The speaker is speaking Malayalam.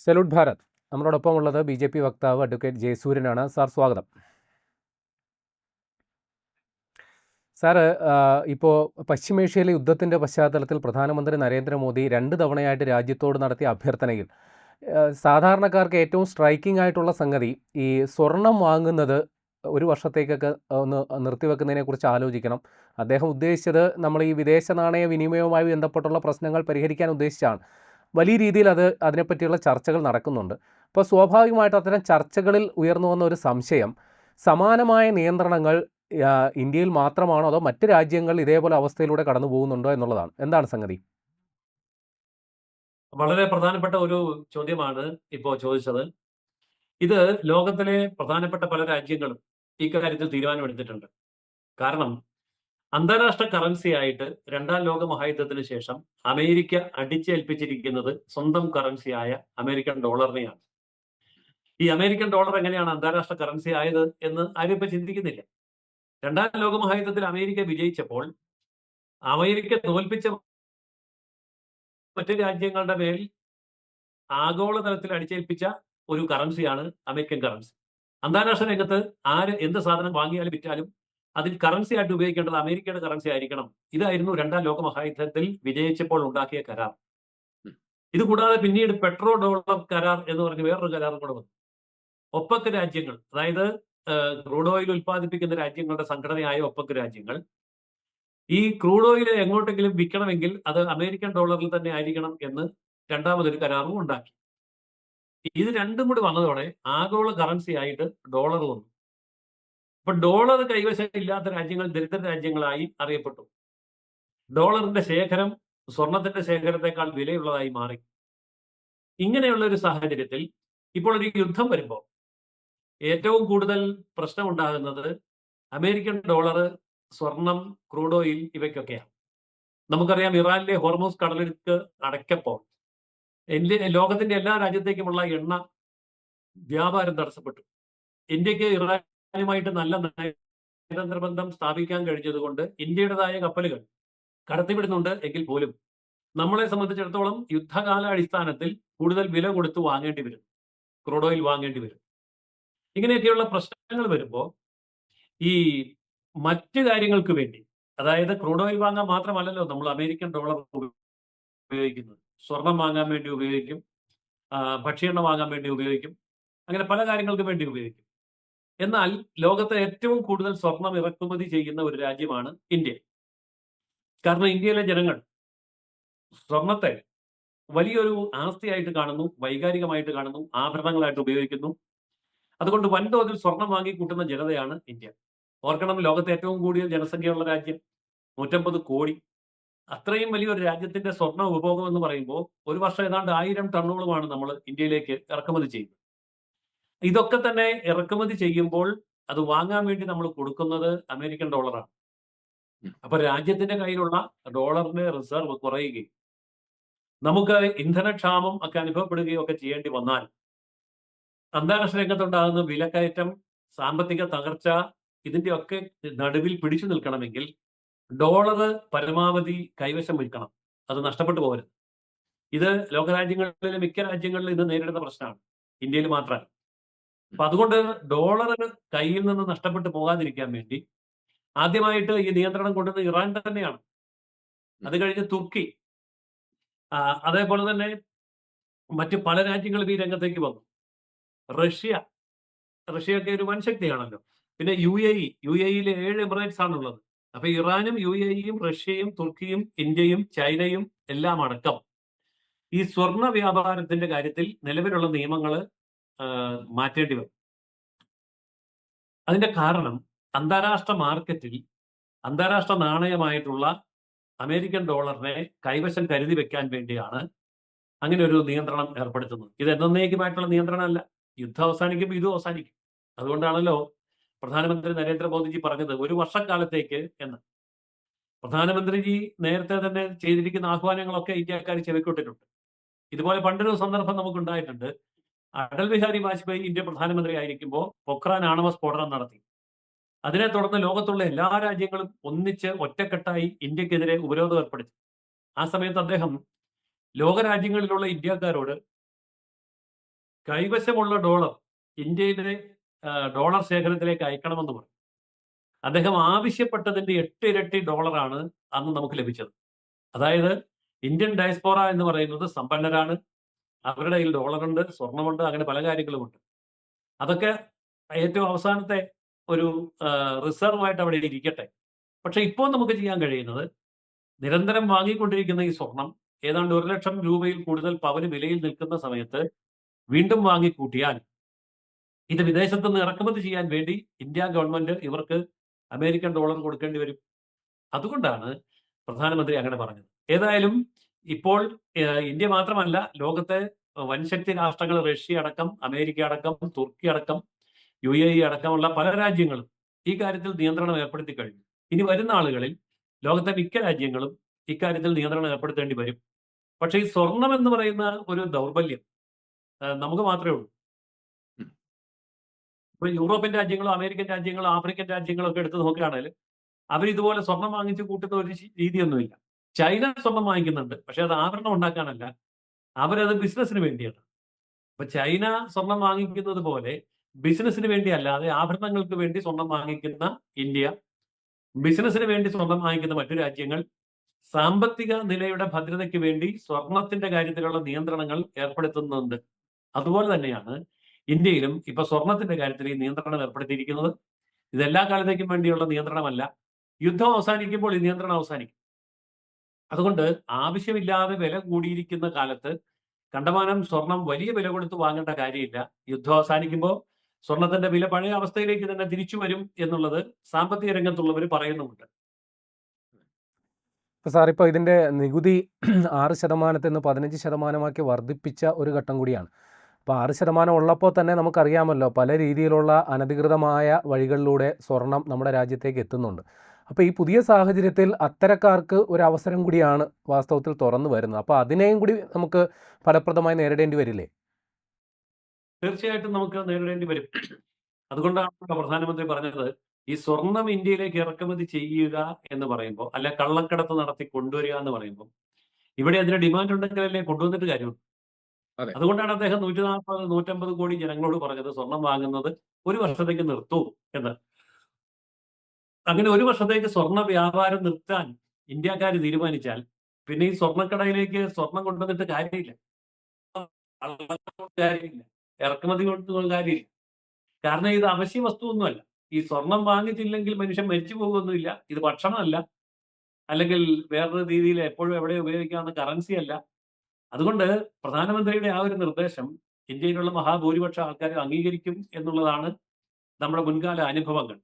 സല്യൂട്ട് ഭാരത്. നമ്മളോടൊപ്പം ഉള്ളത് ബി.ജെ.പി. വക്താവ് അഡ്വക്കേറ്റ് ജയസൂര്യനാണ്. സാർ, സ്വാഗതം. സാറ്, ഇപ്പോൾ പശ്ചിമേഷ്യയിലെ യുദ്ധത്തിൻ്റെ പശ്ചാത്തലത്തിൽ പ്രധാനമന്ത്രി നരേന്ദ്രമോദി 2 തവണയായിട്ട് രാജ്യത്തോട് നടത്തിയ അഭ്യർത്ഥനയിൽ സാധാരണക്കാർക്ക് ഏറ്റവും സ്ട്രൈക്കിംഗ് ആയിട്ടുള്ള സംഗതി ഈ സ്വർണം വാങ്ങുന്നത് ഒരു വർഷത്തേക്കൊക്കെ ഒന്ന് നിർത്തിവെക്കുന്നതിനെക്കുറിച്ച് ആലോചിക്കണം. അദ്ദേഹം ഉദ്ദേശിച്ചത് നമ്മൾ ഈ വിദേശ നാണയ വിനിമയവുമായി ബന്ധപ്പെട്ടുള്ള പ്രശ്നങ്ങൾ പരിഹരിക്കാൻ ഉദ്ദേശിച്ചാണ്. വലിയ രീതിയിൽ അതിനെപ്പറ്റിയുള്ള ചർച്ചകൾ നടക്കുന്നുണ്ട്. അപ്പോൾ സ്വാഭാവികമായിട്ട് അത്തരം ചർച്ചകളിൽ ഉയർന്നു വന്ന ഒരു സംശയം, സമാനമായ നിയന്ത്രണങ്ങൾ ഇന്ത്യയിൽ മാത്രമാണോ അതോ മറ്റ് രാജ്യങ്ങൾ ഇതേപോലെ അവസ്ഥയിലൂടെ കടന്നു പോകുന്നുണ്ടോ എന്നുള്ളതാണ്. എന്താണ് സംഗതി? വളരെ പ്രധാനപ്പെട്ട ഒരു ചോദ്യമാണ് ഇപ്പോൾ ചോദിച്ചത്. ഇത് ലോകത്തിലെ പ്രധാനപ്പെട്ട പല രാജ്യങ്ങളും ഇക്കാര്യത്തിൽ തീരുമാനമെടുത്തിട്ടുണ്ട്. കാരണം അന്താരാഷ്ട്ര കറൻസി ആയിട്ട് 2ാം ലോക മഹായുദ്ധത്തിന് ശേഷം അമേരിക്ക അടിച്ചേൽപ്പിച്ചിരിക്കുന്നത് സ്വന്തം കറൻസിയായ അമേരിക്കൻ ഡോളറിനെയാണ്. ഈ അമേരിക്കൻ ഡോളർ എങ്ങനെയാണ് അന്താരാഷ്ട്ര കറൻസി ആയത് എന്ന് ആരും ഇപ്പൊ ചിന്തിക്കുന്നില്ല. 2ാം ലോക മഹായുദ്ധത്തിൽ അമേരിക്ക വിജയിച്ചപ്പോൾ അമേരിക്ക തോൽപ്പിച്ച മറ്റു രാജ്യങ്ങളുടെ മേൽ ആഗോളതലത്തിൽ അടിച്ചേൽപ്പിച്ച ഒരു കറൻസിയാണ് അമേരിക്കൻ കറൻസി. അന്താരാഷ്ട്ര രംഗത്ത് ആര് എന്ത് സാധനം വാങ്ങിയാലും വിറ്റാലും അതിൽ കറൻസി ആയിട്ട് ഉപയോഗിക്കേണ്ടത് അമേരിക്കയുടെ കറൻസി ആയിരിക്കണം. ഇതായിരുന്നു 2ാം ലോക മഹായുദ്ധത്തിൽ വിജയിച്ചപ്പോൾ ഉണ്ടാക്കിയ കരാർ. ഇത് കൂടാതെ പിന്നീട് പെട്രോ ഡോളർ കരാർ എന്ന് പറഞ്ഞ് വേറൊരു കരാറും കൂടെ വന്നു. ഒപ്പക് രാജ്യങ്ങൾ, അതായത് ക്രൂഡ് ഓയിൽ ഉൽപ്പാദിപ്പിക്കുന്ന രാജ്യങ്ങളുടെ സംഘടനയായ ഒപ്പക് രാജ്യങ്ങൾ ഈ ക്രൂഡ് ഓയിൽ എങ്ങോട്ടെങ്കിലും വിൽക്കണമെങ്കിൽ അത് അമേരിക്കൻ ഡോളറിൽ തന്നെ ആയിരിക്കണം എന്ന് 2ാമതൊരു കരാറും ഉണ്ടാക്കി. ഇത് രണ്ടും കൂടി വന്നതോടെ ആഗോള കറൻസി ആയിട്ട് ഡോളർ വന്നു. അപ്പൊ ഡോളർ കൈവശം ഇല്ലാത്ത രാജ്യങ്ങൾ ദരിദ്ര രാജ്യങ്ങളായി അറിയപ്പെട്ടു. ഡോളറിന്റെ ശേഖരം സ്വർണത്തിന്റെ ശേഖരത്തെക്കാൾ വിലയുള്ളതായി മാറി. ഇങ്ങനെയുള്ള ഒരു സാഹചര്യത്തിൽ ഇപ്പോൾ ഒരു യുദ്ധം വരുമ്പോൾ ഏറ്റവും കൂടുതൽ പ്രശ്നം ഉണ്ടാകുന്നത് അമേരിക്കൻ ഡോളർ, സ്വർണം, ക്രൂഡ് ഓയിൽ ഇവയ്ക്കൊക്കെയാണ്. നമുക്കറിയാം, ഇറാനിലെ ഹോർമൂസ് കടലിടുക്ക് അടയ്ക്കപ്പോൾ ലോകത്തിന്റെ എല്ലാ രാജ്യത്തേക്കുമുള്ള എണ്ണ വ്യാപാരം തടസ്സപ്പെട്ടു. ഇന്ത്യക്ക് ഇറാനുമായിട്ട് നല്ല നയതന്ത്ര ബന്ധം സ്ഥാപിക്കാൻ കഴിഞ്ഞതുകൊണ്ട് ഇന്ത്യയുടേതായ കപ്പലുകൾ കടത്തിവിടുന്നുണ്ട്. എങ്കിൽ പോലും നമ്മളെ സംബന്ധിച്ചിടത്തോളം യുദ്ധകാല അടിസ്ഥാനത്തിൽ കൂടുതൽ വില കൊടുത്ത് വാങ്ങേണ്ടി വരും, ക്രൂഡ് ഓയിൽ വാങ്ങേണ്ടി വരും. ഇങ്ങനെയൊക്കെയുള്ള പ്രശ്നങ്ങൾ വരുമ്പോൾ ഈ മറ്റു കാര്യങ്ങൾക്ക് വേണ്ടി, അതായത് ക്രൂഡ് ഓയിൽ വാങ്ങാൻ മാത്രമല്ലല്ലോ നമ്മൾ അമേരിക്കൻ ഡോളർ ഉപയോഗിക്കുന്നത്. സ്വർണം വാങ്ങാൻ വേണ്ടി ഉപയോഗിക്കും, ഭക്ഷ്യെണ്ണ വാങ്ങാൻ വേണ്ടി ഉപയോഗിക്കും, അങ്ങനെ പല കാര്യങ്ങൾക്ക് വേണ്ടി ഉപയോഗിക്കും. എന്നാൽ ലോകത്തെ ഏറ്റവും കൂടുതൽ സ്വർണം ഇറക്കുമതി ചെയ്യുന്ന ഒരു രാജ്യമാണ് ഇന്ത്യ. കാരണം ഇന്ത്യയിലെ ജനങ്ങൾ സ്വർണത്തെ വലിയൊരു ആസ്തിയായിട്ട് കാണുന്നു, വൈകാരികമായിട്ട് കാണുന്നു, ആഭരണങ്ങളായിട്ട് ഉപയോഗിക്കുന്നു. അതുകൊണ്ട് വൻതോതിൽ സ്വർണം വാങ്ങിക്കൂട്ടുന്ന ജനതയാണ് ഇന്ത്യ. ഓർക്കണം, ലോകത്തെ ഏറ്റവും കൂടുതൽ ജനസംഖ്യയുള്ള രാജ്യം, 150 കോടി. അത്രയും വലിയൊരു രാജ്യത്തിന്റെ സ്വർണ്ണ ഉപഭോഗം എന്ന് പറയുമ്പോൾ ഒരു വർഷം ഏതാണ്ട് 1000 ടണ്ണോളമാണ് നമ്മൾ ഇന്ത്യയിലേക്ക് ഇറക്കുമതി ചെയ്യുന്നത്. ഇതൊക്കെ തന്നെ ഇറക്കുമതി ചെയ്യുമ്പോൾ അത് വാങ്ങാൻ വേണ്ടി നമ്മൾ കൊടുക്കുന്നത് അമേരിക്കൻ ഡോളറാണ്. അപ്പൊ രാജ്യത്തിന്റെ കയ്യിലുള്ള ഡോളറിന്റെ റിസർവ് കുറയുകയും നമുക്ക് ഇന്ധനക്ഷാമം ഒക്കെ അനുഭവപ്പെടുകയും ഒക്കെ ചെയ്യേണ്ടി വന്നാൽ അന്താരാഷ്ട്ര രംഗത്തുണ്ടാകുന്ന വിലക്കയറ്റം, സാമ്പത്തിക തകർച്ച, ഇതിന്റെയൊക്കെ നടുവിൽ പിടിച്ചു നിൽക്കണമെങ്കിൽ ഡോളർ പരമാവധി കൈവശം വയ്ക്കണം, അത് നഷ്ടപ്പെട്ടു പോകരുത്. ഇത് ലോകരാജ്യങ്ങളിലെ മിക്ക രാജ്യങ്ങളിലും ഇത് നേരിടുന്ന പ്രശ്നമാണ്, ഇന്ത്യയിൽ മാത്രമല്ല. അപ്പൊ അതുകൊണ്ട് ഡോളർ കയ്യിൽ നിന്ന് നഷ്ടപ്പെട്ടു പോകാതിരിക്കാൻ വേണ്ടി ആദ്യമായിട്ട് ഈ നിയന്ത്രണം കൊണ്ടുവന്നത് ഇറാൻ തന്നെയാണ്. അത് കഴിഞ്ഞ് തുർക്കി, അതേപോലെ തന്നെ മറ്റ് പല രാജ്യങ്ങളും ഈ രംഗത്തേക്ക് വന്നു. റഷ്യയൊക്കെ ഒരു വൻശക്തിയാണല്ലോ. പിന്നെ യു എ ഇയിൽ 7 എമിറേറ്റ്സ് ആണുള്ളത്. അപ്പൊ ഇറാനും യു എ ഇയും റഷ്യയും തുർക്കിയും ഇന്ത്യയും ചൈനയും എല്ലാം അടക്കം ഈ സ്വർണ്ണ വ്യാപാരത്തിന്റെ കാര്യത്തിൽ നിലവിലുള്ള നിയമങ്ങൾ മാറ്റേണ്ടി വരും. അതിന്റെ കാരണം അന്താരാഷ്ട്ര മാർക്കറ്റിൽ അന്താരാഷ്ട്ര നാണയമായിട്ടുള്ള അമേരിക്കൻ ഡോളറിനെ കൈവശം കരുതി വെക്കാൻ വേണ്ടിയാണ് അങ്ങനെ ഒരു നിയന്ത്രണം ഏർപ്പെടുത്തുന്നത്. ഇത് എന്നേക്കുമായിട്ടുള്ള നിയന്ത്രണമല്ല, യുദ്ധം അവസാനിക്കുമ്പോൾ ഇതും അവസാനിക്കും. അതുകൊണ്ടാണല്ലോ പ്രധാനമന്ത്രി നരേന്ദ്രമോദിജി പറഞ്ഞത് 1 വർഷക്കാലത്തേക്ക് എന്ന്. പ്രധാനമന്ത്രിജി നേരത്തെ തന്നെ ചെയ്തിരിക്കുന്ന ആഹ്വാനങ്ങളൊക്കെ ഇന്ത്യക്കാർ ചെവിക്കൊണ്ടിട്ടുണ്ട്. ഇതുപോലെ പണ്ടൊരു സന്ദർഭം നമുക്കുണ്ടായിട്ടുണ്ട്. അടൽ ബിഹാരി വാജ്പേയി ഇന്ത്യ പ്രധാനമന്ത്രി ആയിരിക്കുമ്പോൾ പൊഖ്രാൻ ആണവ സ്ഫോടനം നടത്തി. അതിനെ തുടർന്ന് ലോകത്തുള്ള എല്ലാ രാജ്യങ്ങളും ഒന്നിച്ച് ഒറ്റക്കെട്ടായി ഇന്ത്യക്കെതിരെ ഉപരോധം ഏർപ്പെടുത്തി. ആ സമയത്ത് അദ്ദേഹം ലോകരാജ്യങ്ങളിലുള്ള ഇന്ത്യക്കാരോട് കൈവശമുള്ള ഡോളർ ഇന്ത്യയുടെ ഡോളർ ശേഖരത്തിലേക്ക് അയക്കണമെന്ന് പറഞ്ഞു. അദ്ദേഹം ആവശ്യപ്പെട്ടതിന്റെ 8 ഇരട്ടി ഡോളറാണ് അന്ന് നമുക്ക് ലഭിച്ചത്. അതായത് ഇന്ത്യൻ ഡയസ്പോറ എന്ന് പറയുന്നത് സമ്പന്നരാണ്, അവരുടെ കയ്യിൽ ഡോളറുണ്ട്, സ്വർണമുണ്ട്, അങ്ങനെ പല കാര്യങ്ങളുമുണ്ട്. അതൊക്കെ ഏറ്റവും അവസാനത്തെ ഒരു റിസർവ് ആയിട്ട് അവിടെ ഇരിക്കട്ടെ. പക്ഷെ ഇപ്പോൾ നമുക്ക് ചെയ്യാൻ കഴിയുന്നത്, നിരന്തരം വാങ്ങിക്കൊണ്ടിരിക്കുന്ന ഈ സ്വർണം ഏതാണ്ട് 1 ലക്ഷം രൂപയിൽ കൂടുതൽ പവന് വിലയിൽ നിൽക്കുന്ന സമയത്ത് വീണ്ടും വാങ്ങിക്കൂട്ടിയാൽ ഇത് വിദേശത്ത് നിന്ന് ഇറക്കുമതി ചെയ്യാൻ വേണ്ടി ഇന്ത്യ ഗവൺമെന്റ് ഇവർക്ക് അമേരിക്കൻ ഡോളർ കൊടുക്കേണ്ടി വരും. അതുകൊണ്ടാണ് പ്രധാനമന്ത്രി അങ്ങനെ പറഞ്ഞത്. ഏതായാലും ഇപ്പോൾ ഇന്ത്യ മാത്രമല്ല, ലോകത്തെ വൻശക്തി രാഷ്ട്രങ്ങൾ, റഷ്യ അടക്കം, അമേരിക്ക അടക്കം, തുർക്കി അടക്കം, UAE അടക്കമുള്ള പല രാജ്യങ്ങളും ഈ കാര്യത്തിൽ നിയന്ത്രണം ഏർപ്പെടുത്തി കഴിഞ്ഞു. ഇനി വരുന്ന ആളുകളിൽ ലോകത്തെ മിക്ക രാജ്യങ്ങളും ഇക്കാര്യത്തിൽ നിയന്ത്രണം ഏർപ്പെടുത്തേണ്ടി വരും. പക്ഷേ ഈ സ്വർണം എന്ന് പറയുന്ന ഒരു ദൗർബല്യം നമുക്ക് മാത്രമേ ഉള്ളൂ. ഇപ്പൊ യൂറോപ്യൻ രാജ്യങ്ങളോ അമേരിക്കൻ രാജ്യങ്ങളോ ആഫ്രിക്കൻ രാജ്യങ്ങളോ ഒക്കെ എടുത്ത് നോക്കുകയാണെങ്കിൽ അവർ ഇതുപോലെ സ്വർണം വാങ്ങിച്ച് കൂട്ടുന്ന ഒരു രീതിയൊന്നുമില്ല. ചൈന സ്വർണം വാങ്ങിക്കുന്നുണ്ട്, പക്ഷെ അത് ആഭരണം ഉണ്ടാക്കാനല്ല, അവരത് ബിസിനസ്സിന് വേണ്ടിയാണ്. അപ്പൊ ചൈന സ്വർണം വാങ്ങിക്കുന്നത് പോലെ ബിസിനസ്സിന് വേണ്ടി അല്ലാതെ ആഭരണങ്ങൾക്ക് വേണ്ടി സ്വർണം വാങ്ങിക്കുന്ന ഇന്ത്യ, ബിസിനസ്സിന് വേണ്ടി സ്വർണം വാങ്ങിക്കുന്ന മറ്റു രാജ്യങ്ങൾ, സാമ്പത്തിക നിലയുടെ ഭദ്രതയ്ക്ക് വേണ്ടി സ്വർണത്തിന്റെ കാര്യത്തിലുള്ള നിയന്ത്രണങ്ങൾ ഏർപ്പെടുത്തുന്നുണ്ട്. അതുപോലെ തന്നെയാണ് ഇന്ത്യയിലും ഇപ്പൊ സ്വർണത്തിന്റെ കാര്യത്തിൽ ഈ നിയന്ത്രണം ഏർപ്പെടുത്തിയിരിക്കുന്നത്. ഇതെല്ലാ കാലത്തേക്കും വേണ്ടിയുള്ള നിയന്ത്രണമല്ല. യുദ്ധം അവസാനിക്കുമ്പോൾ ഈ നിയന്ത്രണം അവസാനിക്കും. അതുകൊണ്ട് ആവശ്യമില്ലാതെ വില കൂടിയിരിക്കുന്ന കാലത്ത് കണ്ടമാനം സ്വർണം വലിയ വില കൊടുത്ത് വാങ്ങേണ്ട കാര്യമില്ല. യുദ്ധം അവസാനിക്കുമ്പോൾ സ്വർണത്തിന്റെ വില പഴയ അവസ്ഥയിലേക്ക് തന്നെ തിരിച്ചു വരും എന്നുള്ളത് സാമ്പത്തിക രംഗത്തുള്ളവർ പറയുന്നുമുണ്ട്. ഇപ്പോൾ സാർ, ഇപ്പോൾ ഇതിൻ്റെ നികുതി 6% നിന്ന് 15% വർദ്ധിപ്പിച്ച ഒരു ഘട്ടം കൂടിയാണ്. അപ്പോൾ 6% ഉള്ളപ്പോൾ തന്നെ നമുക്കറിയാമല്ലോ, പല രീതിയിലുള്ള അനധികൃതമായ വഴികളിലൂടെ സ്വർണം നമ്മുടെ രാജ്യത്തേക്ക് എത്തുന്നുണ്ട്. അപ്പോൾ ഈ പുതിയ സാഹചര്യത്തിൽ അത്തരക്കാർക്ക് ഒരു അവസരം കൂടിയാണ് വാസ്തവത്തിൽ തുറന്നു വരുന്നത്. അപ്പോൾ അതിനെയും കൂടി നമുക്ക് ഫലപ്രദമായി നേരിടേണ്ടി വരില്ലേ? തീർച്ചയായിട്ടും നമുക്ക് നേരിടേണ്ടി വരും. അതുകൊണ്ടാണ് പ്രധാനമന്ത്രി പറഞ്ഞത്, ഈ സ്വർണം ഇന്ത്യയിലേക്ക് ഇറക്കുമതി ചെയ്യുക എന്ന് പറയുമ്പോൾ, അല്ല കള്ളക്കടത്ത് നടത്തി കൊണ്ടുവരിക എന്ന് പറയുമ്പോൾ, ഇവിടെ അതിന് ഡിമാൻഡ് ഉണ്ടെങ്കിലല്ലേ കൊണ്ടുവന്നിട്ട് കാര്യമുള്ളൂ. അതെ. അതുകൊണ്ടാണ് അദ്ദേഹം 140-150 കോടി ജനങ്ങളോട് പറഞ്ഞത് സ്വർണം വാങ്ങുന്നത് ഒരു വർഷത്തേക്ക് നിർത്തൂ എന്ന്. അങ്ങനെ ഒരു വർഷത്തേക്ക് സ്വർണ്ണ വ്യാപാരം നിർത്താൻ ഇന്ത്യക്കാർ തീരുമാനിച്ചാൽ പിന്നെ ഈ സ്വർണ്ണക്കടയിലേക്ക് സ്വർണം കൊണ്ടുവന്നിട്ട് കാര്യമില്ല, കാര്യമില്ല, ഇറക്കുമതി കൊണ്ട് കാര്യമില്ല. കാരണം ഇത് അവശ്യ വസ്തുവൊന്നുമല്ല. ഈ സ്വർണം വാങ്ങിച്ചില്ലെങ്കിൽ മനുഷ്യൻ മരിച്ചു പോകുമൊന്നുമില്ല. ഇത് ഭക്ഷണമല്ല, അല്ലെങ്കിൽ വേറൊരു രീതിയിൽ എപ്പോഴും എവിടെ ഉപയോഗിക്കാവുന്ന കറൻസി അല്ല. അതുകൊണ്ട് പ്രധാനമന്ത്രിയുടെ ആ ഒരു നിർദ്ദേശം ഇന്ത്യയിലുള്ള മഹാഭൂരിപക്ഷ ആൾക്കാർ അംഗീകരിക്കും എന്നുള്ളതാണ് നമ്മുടെ മുൻകാല അനുഭവങ്ങൾ.